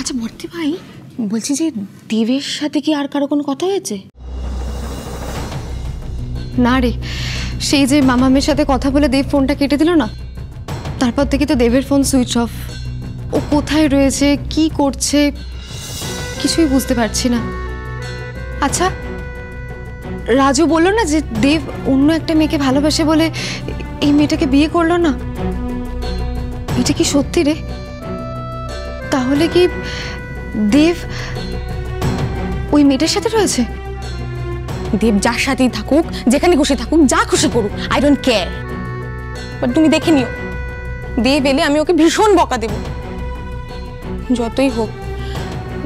আচ্ছা ভর্তি ভাই, বলছি যে দেবের সাথে কি আর কারো কোনো কথা হয়েছে? না রে, সেই যে মামামের সাথে কথা বলে দেব ফোনটা কেটে দিল না, তারপর থেকে তো দেবের ফোন সুইচ অফ। ও কোথায় রয়েছে, কি করছে, কিছুই বুঝতে পারছি না। আচ্ছা, রাজু বললো না যে দেব অন্য একটা মেয়েকে ভালোবাসে বলে এই মেয়েটাকে বিয়ে করলো না? এটা কি সত্যি রে? তাহলে কি দেব ওই মেয়েটার সাথে রয়েছে? দেব যার সাথেই থাকুক, যেখানে খুশি থাকুক, যা খুশি করুক, আই ডোন্ট কেয়ার। বাট তুমি দেখে নিও, দেব এলে আমি ওকে ভীষণ বকা দেব। যতই হোক,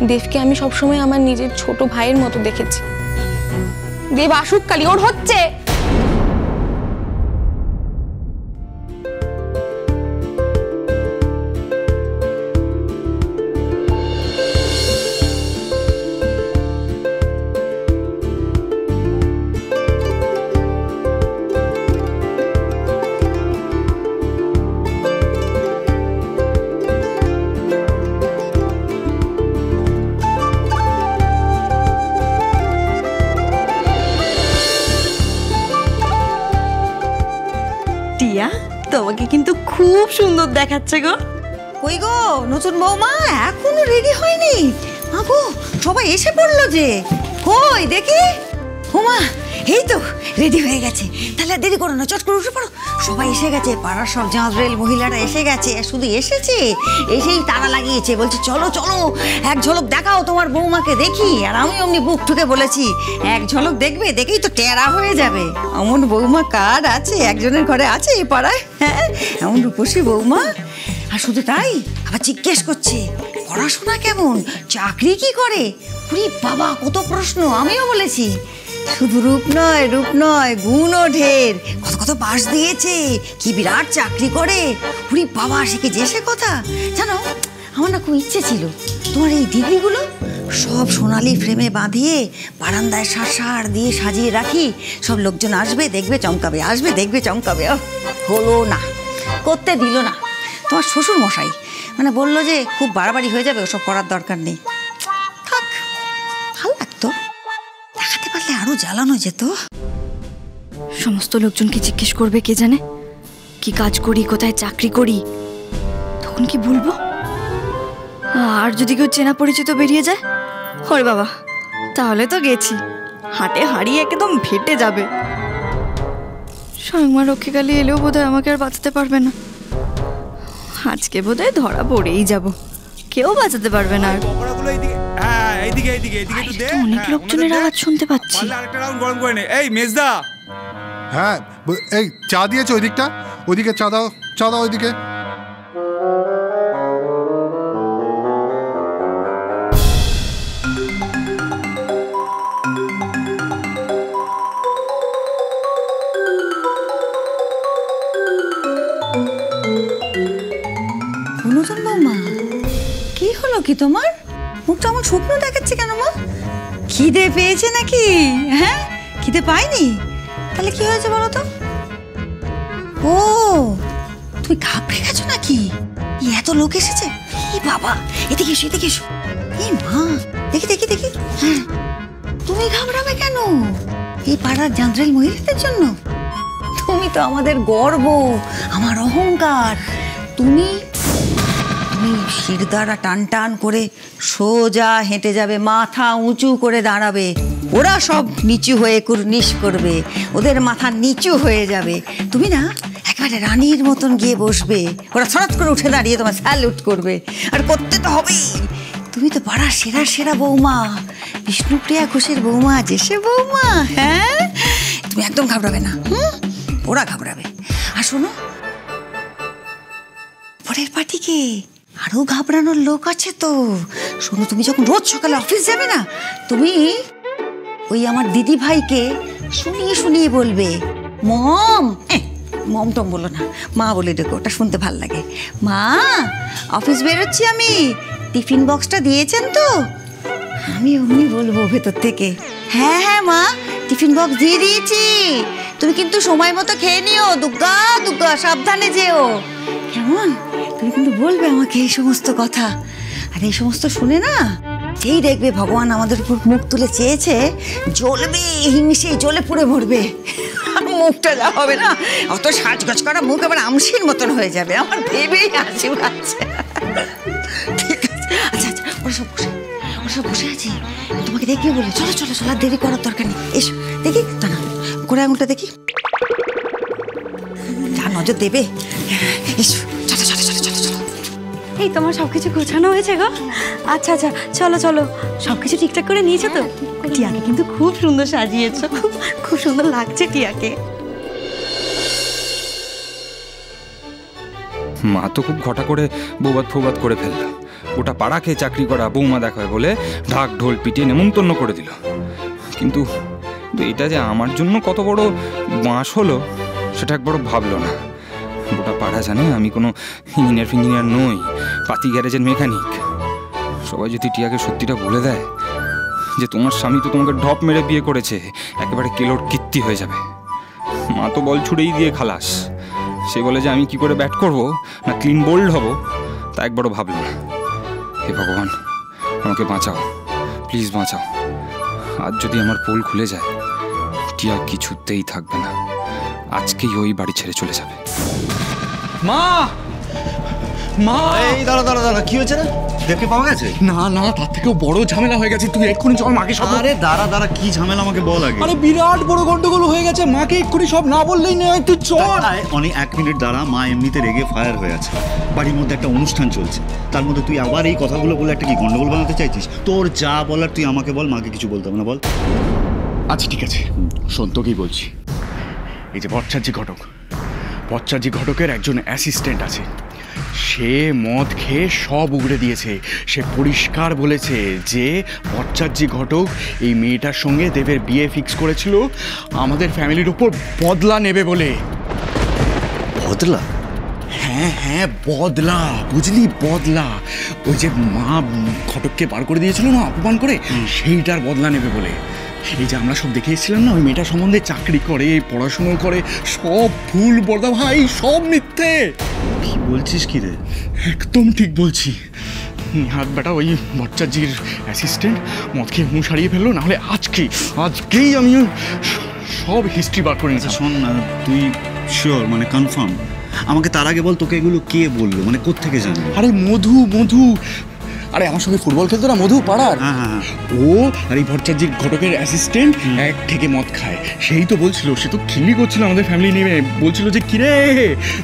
দেবকে আমি সবসময় আমার নিজের ছোট ভাইয়ের মতো দেখেছি। দেব আসুক কালি, ওর হচ্ছে। তোমাকে কিন্তু খুব সুন্দর দেখাচ্ছে গো। কই গো নতুন বৌমা, এখনো রেডি হয়নি? আগো সবাই এসে পড়লো যে, কই দেখি। হোমা এই তো রেডি হয়ে গেছে, তাহলে দেরি করো না, চট করে উঠে পড়ো। সবাই এসে গেছে, পাড়ার সব জাঁজরেল মহিলারা এসে গেছে। শুধু এসেছে, এসেই তারা লাগিয়েছে, বলছে চলো চলো এক ঝলক দেখাও তোমার বৌমাকে দেখি। আর আমি অমনি বুক ঠুকে বলেছি এক ঝলক দেখবে, দেখেই তো টেরা হয়ে যাবে। এমন বৌমা কার আছে, একজনের ঘরে আছে এই পাড়ায়? হ্যাঁ, এমন রূপসী বৌমা। আর শুধু তাই, আবার জিজ্ঞেস করছে পড়াশোনা কেমন, চাকরি কি করে। উরি বাবা, কত প্রশ্ন। আমিও বলেছি শুধু রূপ নয় গুণও ঢের, কত কত পাশ দিয়েছে, কি বিরাট চাকরি করে। উরি বাবা, শিখে যে সে কথা। জানো, আমার না খুব ইচ্ছে ছিল তোমার এই ডিগ্রিগুলো সব সোনালি ফ্রেমে বাঁধিয়ে বারান্দায় সার দিয়ে সাজিয়ে রাখি। সব লোকজন আসবে দেখবে চমকাবে, আসবে দেখবে চমকাবে। হলো না, করতে দিল না। তোমার শ্বশুর মশাই মানে বললো যে খুব বাড়াবাড়ি হয়ে যাবে, ওসব করার দরকার নেই। থাক, ভালো লাগতো, দেখাতে পারলে আরো জ্বালানো যেত। সমস্ত লোকজনকে জিজ্ঞেস করবে, কে জানে কি কাজ করি, কোথায় চাকরি করি, তখন কি বলবো? আর যদি কেউ চেনা পরিচিত বেরিয়ে যায়, ওরে বাবা, তাহলে তো গেছি, হাটে হারিয়ে একদম ফেটে যাবে। স্বয়ংমা রক্ষীকালী এলেও বোধহয় আমাকে আর বাঁচাতে পারবে না। আজকে বোধহয় ধরা পড়েই যাব, কেউ বাঁচাতে পারবে না। অনেক লোকজনের আওয়াজ শুনতে পাচ্ছি। হ্যাঁ, এই চা দিয়েছে ওইদিকটা, ওইদিকে চা দাও, চা দাও ওইদিকে। নতুন বৌমা, কি হলো কি তোমার? মুখটা আমার শুকনো দেখাচ্ছে কেন মা? খিদে পেয়েছে নাকি? হ্যাঁ, খিদে পাইনি? তাহলে কি হয়েছে বলো তো? ও, তুমি ঘাবড়ে গেছো নাকি? এত লোক এসেছে। এই বাবা, এদিকে এসো, এদিকে এসো। এই মা, দেখি দেখি দেখি। হ্যাঁ, তুমি ঘাবড়াবে কেন? এই পাড়ার জাঁজরেল মহিলাদের জন্য? তুমি তো আমাদের গর্ব, আমার অহংকার। তুমি শিরদাঁড়া টান টান করে সোজা হেঁটে যাবে, মাথা উঁচু করে দাঁড়াবে। ওরা সব নিচু হয়ে কুর্নিশ করবে, ওদের মাথা নিচু হয়ে যাবে। তুমি না একেবারে রানীর মতন গিয়ে বসবে, ওরা ছড়াৎ করে উঠে দাঁড়িয়ে তোমার স্যালুট করবে। আর করতে তো হবেই, তুমি তো পাড়ার সেরা সেরা বৌমা, বিষ্ণুপ্রিয়া ঘোষের বৌমা, যে সে বৌমা। হ্যাঁ, তুমি একদম ঘাবড়াবে না, ওরা ঘাবড়াবে। আর শোনো, পরের পার্টিকে আরো ঘাবড়ানোর লোক আছে তো। শোনো, তুমি যখন রোজ সকালে অফিস যাবে না, তুমি ওই আমার দিদি ভাইকে শুনিয়ে শুনিয়ে বলবে, মম, মম টম বলো না, মা বলে ডেকো, ওটা শুনতে ভাল লাগে। মা, অফিস বেরোচ্ছি আমি, টিফিন বক্সটা দিয়েছেন তো? আমি অমনি বলবো ভেতর থেকে, হ্যাঁ হ্যাঁ মা, টিফিন বক্স দিয়ে দিয়েছি, তুমি কিন্তু সময় মতো খেয়ে নিও, দুগ্গা দুগ্গা, সাবধানে যেও। কেমন? তুমি কিন্তু বলবে আমাকে এই সমস্ত কথা। আর এই সমস্ত শুনে না যেই দেখবে ভগবান আমাদের উপর মুখ তুলে চেয়েছে, জ্বলবে, হিংসে জ্বলে পুড়ে মরবে। মুখটা যা হবে না, অত সাজগজ করা মুখ আবার আমসির মতন হয়ে যাবে। আমার ভেবেই হাসি পাচ্ছে। ঠিক আছে, আচ্ছা আচ্ছা, ওরা সব বসে আছে, তোমাকে দেখবে বলে। চলো চলো চলো, আর দেরি করার দরকার নেই। এসো দেখি, তা না করে আঙুলটা দেখি, যা নজর দেবে। এসো, চলো চলো চলো চলো চলো। এই তোমার সবকিছু গোছানো হয়েছে গো? আচ্ছা আচ্ছা, চলো চলো। সবকিছু ঠিকঠাক করে নিয়েছো তো? টিয়াকে কিন্তু খুব সুন্দর সাজিয়েছো, খুব সুন্দর লাগছে টিয়াকে। মা তো খুব ঘটা করে বৌবাত ফৌবাত করে ফেললো। গোটা পাড়াকে চাকরি করা বৌমা দেখায় বলে ঢাক ঢোল পিটিয়ে নেমন্তন্ন করে দিল। কিন্তু এটা যে আমার জন্য কত বড় বাঁশ হলো সেটা একবারও ভাবলো না। গোটা পাড়া জানে আমি কোনো ইঞ্জিনিয়ার নই, পাতি গ্যারেজের মেকানিক। সবাই যদি টিয়াকে সত্যিটা বলে দেয় যে তোমার স্বামী তো তোমাকে ঢপ মেরে বিয়ে করেছে, একেবারে কেলোর কীর্তি হয়ে যাবে। মা তো বল ছুড়েই দিয়ে খালাস। সে বলে যে আমি কি করে ব্যাট করব না ক্লিন বোল্ড হব, তা একবারও ভাবলো না। হে ভগবান, আমাকে বাঁচাও, প্লিজ বাঁচাও। আজ যদি আমার পোল খুলে যায়, টিয়া কিছুতেই থাকবে না, আজকেই ওই বাড়ি ছেড়ে চলে যাবে। মা, মা! এই দাঁড়া দাঁড়া দাঁড়া, কি হয়েছে রে? দেখে পাওয়া গেছে? না না, তার থেকেও বড় ঝামেলা হয়ে গেছে। তুই এক্ষুনি চল, মাকে সব। আরে দাঁড়া দাঁড়া, কি ঝামেলা আমাকে বল আগে। আরে বিরাট বড় গন্ডগোল হয়ে গেছে, মাকে এক্ষুনি সব না বললেই নয়। তুই চল। অনেক 1 মিনিট দাঁড়া, মা এমনিতে রেগে ফায়ার হয়ে আছে। বাড়ির মধ্যে একটা অনুষ্ঠান চলছে, তার মধ্যে তুই আবার এই কথাগুলো বলে একটা কি গন্ডগোল বানাতে চাইছিস? তোর যা বলার তুই আমাকে বল, মাকে কিছু বলতে হবে না, বল। আচ্ছা ঠিক আছে, শোন, তোকেই বলছি। এই যে বচ্চাজি ঘটকের একজন অ্যাসিস্ট্যান্ট আছে, সে মদ খেয়ে সব উগড়ে দিয়েছে। সে পরিষ্কার বলেছে যে বচ্চাজি ঘটক এই মেয়েটার সঙ্গে দেবের বিয়ে ফিক্স করেছিল আমাদের ফ্যামিলির উপর বদলা নেবে বলে। বদলা? হ্যাঁ হ্যাঁ, বদলা, বুঝলি, বদলা। ওই যে মা ঘটককে বার করে দিয়েছিল না অপমান করে, সেইটার বদলা নেবে বলে। এই যে আমরা সব দেখে এসেছিলাম না, ওই মেয়েটার সম্বন্ধে চাকরি করে, পড়াশুনো করে, সব ভুল বর্দা ভাই, সব মিথ্যে। কি বলছিস কি রে? একদম ঠিক বলছি। হাত বেটা ওই বচ্চাজির অ্যাসিস্ট্যান্ট মদ খেয়ে মুখ সারিয়ে ফেললো, নাহলে আজকেই আমি সব হিস্ট্রি বার করে নিচ্ছি। শোন, তুই শিওর, মানে কনফার্ম? আমাকে তার আগে বল, তোকে এগুলো কে বললো, মানে কোত্থেকে জানবি? আরে মধু, আরে আমার সঙ্গে ফুটবল খেলতো না মধু পাড়ার, ও আর এই ভট্টাচার্যির ঘটকের অ্যাসিস্ট্যান্ট এক থেকে মদ খায়। সেই তো বলছিল, সে তো খিল্লি করছিল আমাদের ফ্যামিলি নিয়ে, বলছিল যে কিরে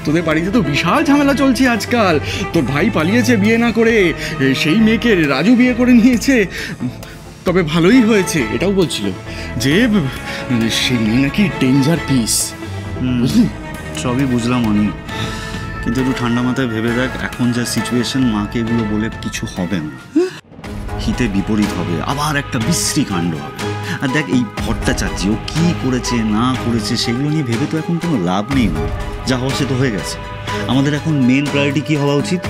তোদের বাড়িতে তো বিশাল ঝামেলা চলছে আজকাল, তোর ভাই পালিয়েছে বিয়ে না করে, সেই মেয়েকে রাজু বিয়ে করে নিয়েছে, তবে ভালোই হয়েছে, এটাও বলছিল যে সেই মেয়ে নাকি ডেঞ্জার পিস। বুঝলি? সবই বুঝলাম অনেক, কিন্তু একটু ঠান্ডা মাথায় ভেবে দেখ, এখন যা সিচুয়েশন, মাকে এগুলো বলে কিছু হবে না, হিতে বিপরীত হবে, আবার একটা বিশ্রী কাণ্ড হবে। আর দেখ, এই ভট্টাচার্য ও কি করেছে না করেছে সেগুলো নিয়ে ভেবে তো এখন কোনো লাভ নেই। যা হওয়া সে তো হয়ে গেছে। আমাদের এখন মেন প্রায়োরিটি কি হওয়া উচিত?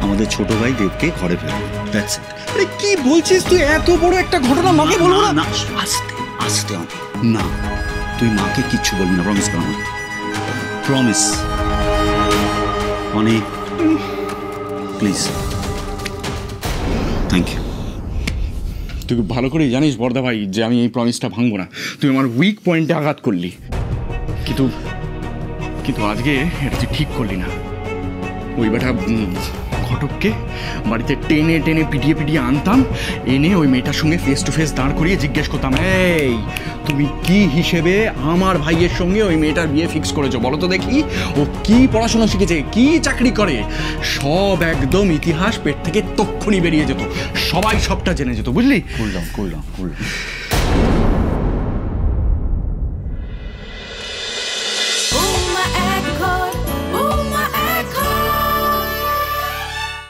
আমাদের ছোট ভাই দেবকে ঘরে ফেরানো। That's it. আরে কি বলছিস তুই? এত বড় একটা ঘটনা মাকে বলবো না? আস্তে আস্তে না, তুই মাকে কিচ্ছু বলবি না, প্রমিস কর আমাকে, প্রমিস। অনেক প্লিজ, থ্যাংক ইউ। তুই ভালো করেই জানিস বর্দা ভাই যে আমি এই প্রমিসটা ভাঙবো না। তুই আমার উইক পয়েন্টে আঘাত করলি, কিন্তু আজকে এটা তুই ঠিক করলি না। ওই বেটা ঘটককে বাড়িতে টেনে পিটিয়ে আনতাম, এনে ওই মেয়েটার সঙ্গে ফেস টু ফেস দাঁড় করিয়ে জিজ্ঞেস করতাম, এই তুমি কি হিসেবে আমার ভাইয়ের সঙ্গে ওই মেয়েটার বিয়ে ফিক্স করেছো বলো তো দেখি, ও কি পড়াশোনা শিখেছে, কি চাকরি করে, সব একদম ইতিহাস পেট থেকে তক্ষুনি বেরিয়ে যেত, সবাই সবটা জেনে যেত। বুঝলি? করলাম